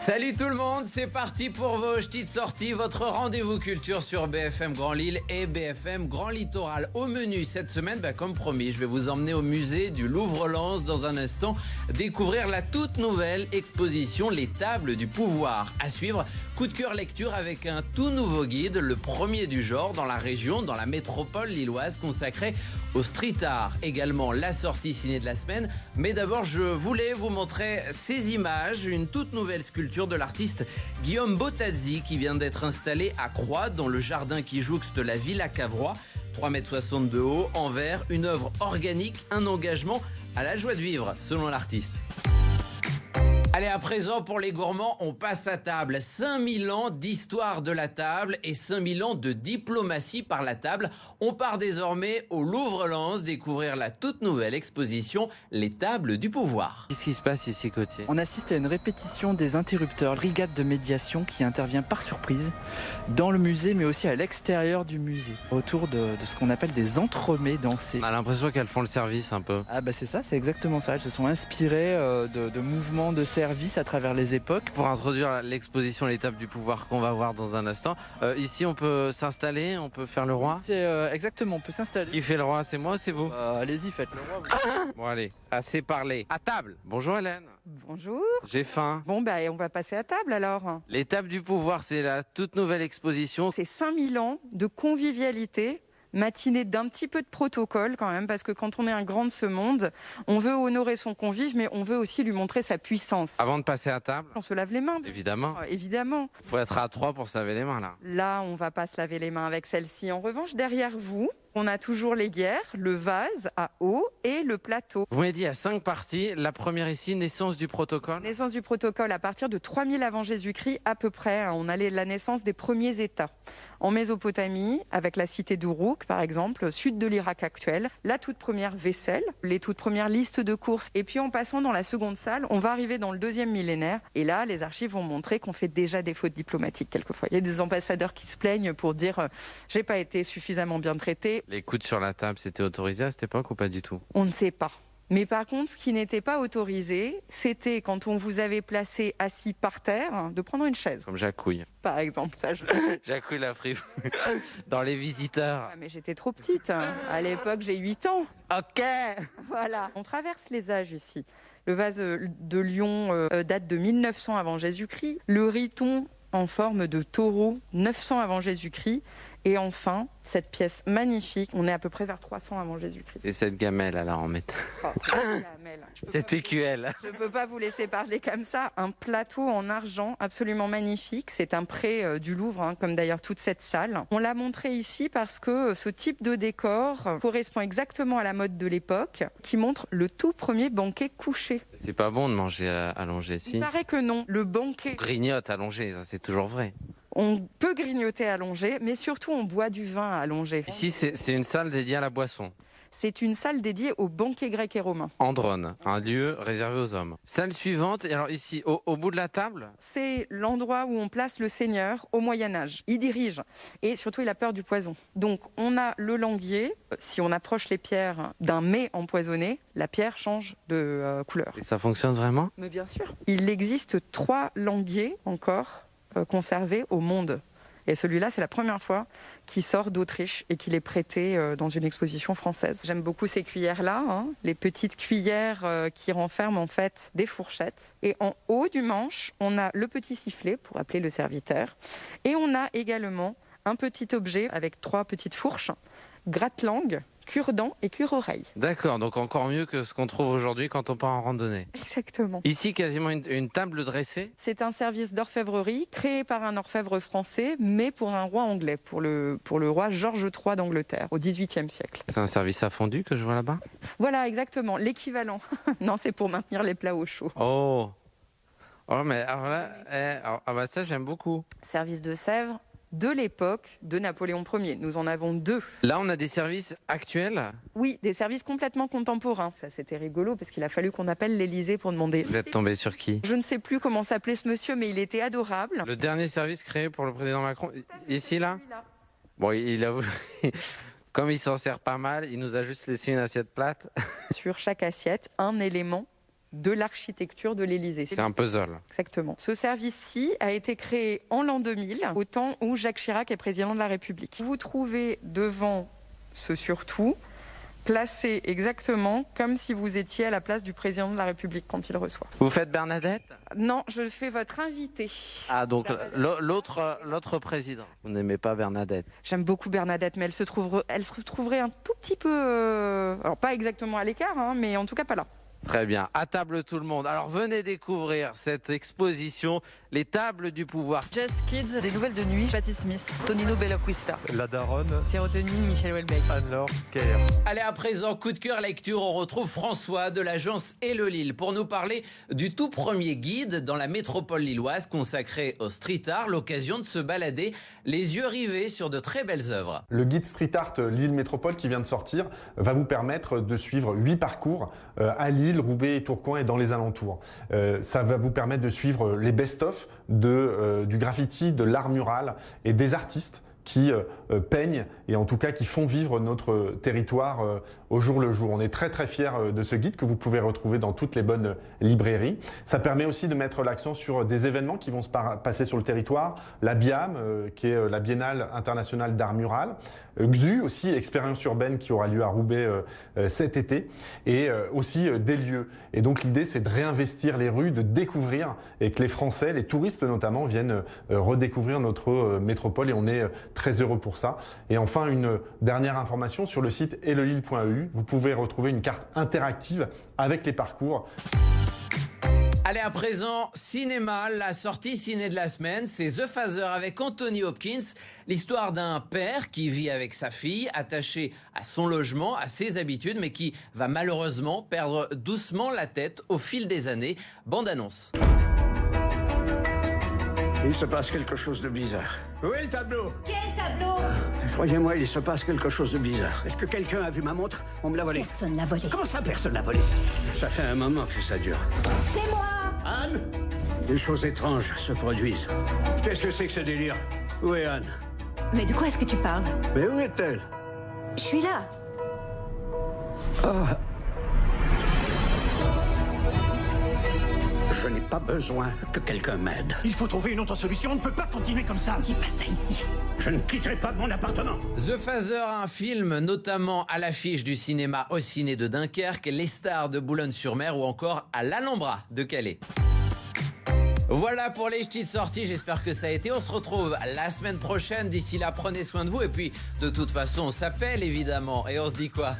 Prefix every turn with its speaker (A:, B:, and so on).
A: Salut tout le monde, c'est parti pour vos petites sorties, votre rendez-vous culture sur BFM Grand Lille et BFM Grand Littoral. Au menu cette semaine, comme promis, je vais vous emmener au musée du Louvre-Lens dans un instant, découvrir la toute nouvelle exposition Les Tables du Pouvoir. À suivre, coup de cœur lecture avec un tout nouveau guide, le premier du genre dans la région, dans la métropole lilloise, consacré au street art. Également la sortie ciné de la semaine. Mais d'abord, je voulais vous montrer ces images, une toute nouvelle sculpture de l'artiste Guillaume Bottazzi qui vient d'être installé à Croix, dans le jardin qui jouxte la Villa Cavrois. 3,60 m de haut, en verre, une œuvre organique, un engagement à la joie de vivre, selon l'artiste. Allez, à présent, pour les gourmands, on passe à table. 5000 ans d'histoire de la table et 5000 ans de diplomatie par la table. On part désormais au Louvre-Lens découvrir la toute nouvelle exposition Les Tables du Pouvoir.
B: Qu'est-ce qui se passe ici, Cotier?
C: On assiste à une répétition des interrupteurs, brigade de médiation qui intervient par surprise dans le musée, mais aussi à l'extérieur du musée, autour de ce qu'on appelle des entremets dansés.
B: On a l'impression qu'elles font le service un peu.
C: Ah c'est ça, c'est exactement ça. Elles se sont inspirées de mouvements de service à travers les époques.
B: Pour introduire l'exposition Les Tables du Pouvoir qu'on va voir dans un instant, ici on peut s'installer, on peut faire le roi.
C: C'est exactement, on peut s'installer.
B: Qui fait le roi, c'est moi ou c'est vous?
C: Allez-y, faites le roi.
B: Bon allez, assez parlé. À table. Bonjour Hélène.
D: Bonjour.
B: J'ai faim.
D: Bon, on va passer à table alors.
B: Les Tables du Pouvoir, c'est la toute nouvelle exposition.
D: C'est 5000 ans de convivialité, matinée d'un petit peu de protocole quand même, parce que quand on est un grand de ce monde, on veut honorer son convive, mais on veut aussi lui montrer sa puissance.
B: Avant de passer à table,
D: On se lave les mains.
B: évidemment,
D: Évidemment.
B: faut être à 3 pour se laver les mains là.
D: Là, on va pas se laver les mains avec celle-ci. En revanche, derrière vous, on a toujours les guerres, le vase à eau et le plateau.
B: Vous m'avez dit à 5 parties. La première ici, naissance du protocole.
D: Naissance du protocole à partir de 3000 avant Jésus-Christ à peu près. On a la naissance des premiers États. En Mésopotamie, avec la cité d'Uruk par exemple, sud de l'Irak actuel, la toute première vaisselle, les toutes premières listes de courses. Et puis en passant dans la seconde salle, on va arriver dans le 2e millénaire. Et là, les archives vont montrer qu'on fait déjà des fautes diplomatiques quelquefois. Il y a des ambassadeurs qui se plaignent pour dire j'ai pas été suffisamment bien traité.
B: Les coudes sur la table, c'était autorisé à cette époque ou pas du tout?
D: On ne sait pas. Mais par contre, ce qui n'était pas autorisé, c'était quand on vous avait placé assis par terre, de prendre une chaise,
B: Comme Jacouille.
D: par exemple. Ça,
B: Jacouille la frime. Dans les visiteurs.
D: Ah, mais j'étais trop petite. À l'époque, j'ai 8 ans.
B: Ok.
D: Voilà. On traverse les âges ici. Le vase de Lyon date de 1900 avant Jésus-Christ. Le riton en forme de taureau, 900 avant Jésus-Christ. Et enfin, cette pièce magnifique, on est à peu près vers 300 avant Jésus-Christ.
B: Et cette gamelle alors en métal.
D: Oh,
B: Cette écuelle.
D: Je ne peux pas vous laisser parler comme ça. Un plateau en argent absolument magnifique. C'est un prêt du Louvre, comme d'ailleurs toute cette salle. On l'a montré ici parce que ce type de décor correspond exactement à la mode de l'époque, qui montre le tout premier banquet couché.
B: C'est pas bon de manger allongé,
D: Il
B: si.
D: paraît que non. Le banquet,
B: Grignote allongé, ça c'est toujours vrai.
D: on peut grignoter allongé, mais surtout on boit du vin allongé.
B: Ici, c'est une salle dédiée à la boisson.
D: C'est une salle dédiée aux banquets grecs et romains.
B: Androne, un lieu réservé aux hommes. Salle suivante, et alors ici, au bout de la table,
D: C'est l'endroit où on place le seigneur au Moyen-Âge. Il dirige et surtout il a peur du poison. Donc on a le languier. Si on approche les pierres d'un mets empoisonné, la pierre change de couleur.
B: et ça fonctionne vraiment?
D: Mais bien sûr. Il existe 3 languiers encore conservés au monde. Et celui-là, c'est la première fois qu'il sort d'Autriche et qu'il est prêté dans une exposition française. J'aime beaucoup ces cuillères-là, les petites cuillères qui renferment en fait des fourchettes. Et en haut du manche, on a le petit sifflet pour appeler le serviteur. Et on a également un petit objet avec 3 petites fourches, gratte-langue, cure-dent et cure-oreille.
B: D'accord, donc encore mieux que ce qu'on trouve aujourd'hui quand on part en randonnée.
D: Exactement.
B: Ici, quasiment une table dressée.
D: C'est un service d'orfèvrerie créé par un orfèvre français, mais pour un roi anglais, pour le roi George III d'Angleterre, au XVIIIe siècle.
B: C'est un service à fondu que je vois là-bas.
D: Voilà, exactement, l'équivalent. Non, c'est pour maintenir les plats au chaud.
B: Oh, mais alors là, ça j'aime beaucoup.
D: Service de Sèvres de l'époque de Napoléon Ier. Nous en avons 2.
B: Là, on a des services actuels.
D: Oui, des services complètement contemporains. Ça, c'était rigolo parce qu'il a fallu qu'on appelle l'Élysée pour demander.
B: Vous êtes tombé sur qui?
D: Je ne sais plus comment s'appelait ce monsieur, mais il était adorable.
B: Le dernier service créé pour le président Macron, ici là.
D: Celui-là.
B: Bon, il a voulu. Comme il s'en sert pas mal, il nous a juste laissé une assiette plate.
D: Sur chaque assiette, un élément de l'architecture de l'Élysée.
B: C'est un puzzle.
D: Exactement. Ce service-ci a été créé en l'an 2000, au temps où Jacques Chirac est président de la République. Vous vous trouvez devant ce surtout, placé exactement comme si vous étiez à la place du président de la République quand il reçoit.
B: Vous faites Bernadette?
D: Non, je fais votre invité.
B: Ah, donc l'autre président. Vous n'aimez pas Bernadette?
D: J'aime beaucoup Bernadette, mais elle se retrouverait un tout petit peu... alors pas exactement à l'écart, hein, mais en tout cas pas là.
B: Très bien. À table tout le monde. Alors venez découvrir cette exposition, les tables du pouvoir.
E: Jazz Kids, des nouvelles de nuit, Patti Smith, Tonino Belloquista,
F: La Daronne,
E: Sérotonine, Michel Houellebecq.
F: Anne-Laure Kerr.
A: Allez, à présent, coup de cœur lecture, on retrouve François de l'agence Hello Lille pour nous parler du tout premier guide dans la métropole lilloise consacré au street art, l'occasion de se balader les yeux rivés sur de très belles œuvres.
G: Le guide Street Art Lille Métropole qui vient de sortir va vous permettre de suivre 8 parcours à Lille, Roubaix et Tourcoing et dans les alentours. Ça va vous permettre de suivre les best-of du graffiti, de l'art mural et des artistes qui peignent et en tout cas qui font vivre notre territoire au jour le jour. On est très très fiers de ce guide que vous pouvez retrouver dans toutes les bonnes librairies. Ça permet aussi de mettre l'accent sur des événements qui vont se passer sur le territoire. La BIAM, qui est la Biennale internationale d'art mural. XU aussi, expérience urbaine qui aura lieu à Roubaix cet été. Et aussi des lieux. Et donc l'idée c'est de réinvestir les rues, de découvrir et que les Français, les touristes notamment, viennent redécouvrir notre métropole et on est très heureux pour ça. Et enfin, une dernière information sur le site hellolille.eu. Vous pouvez retrouver une carte interactive avec les parcours.
A: Allez, à présent, cinéma, la sortie ciné de la semaine, c'est The Father avec Anthony Hopkins, l'histoire d'un père qui vit avec sa fille, attaché à son logement, à ses habitudes, mais qui va malheureusement perdre doucement la tête au fil des années. Bande annonce.
H: Il se passe quelque chose de bizarre. Où est le tableau?
I: Quel tableau?
H: Croyez-moi, il se passe quelque chose de bizarre. Est-ce que quelqu'un a vu ma montre? On me l'a volée.
I: Personne l'a volé.
H: Comment ça, personne l'a volée? Ça fait un moment que ça dure.
I: C'est moi!
H: Anne? Des choses étranges se produisent. Qu'est-ce que c'est que ce délire? Où est Anne?
I: Mais de quoi est-ce que tu parles?
H: Mais où est-elle?
I: Je suis là.
H: Je n'ai pas besoin que quelqu'un m'aide.
J: Il faut trouver une autre solution, on ne peut pas continuer comme ça.
I: Dis pas ça ici.
H: Je ne quitterai pas mon appartement.
A: The Father, un film notamment à l'affiche du cinéma au ciné de Dunkerque, Les Stars de Boulogne-sur-Mer ou encore à l'Alhambra de Calais. Voilà pour les ch'tis de sortie, j'espère que ça a été. On se retrouve la semaine prochaine. D'ici là, prenez soin de vous. Et puis, de toute façon, on s'appelle évidemment. Et on se dit quoi ?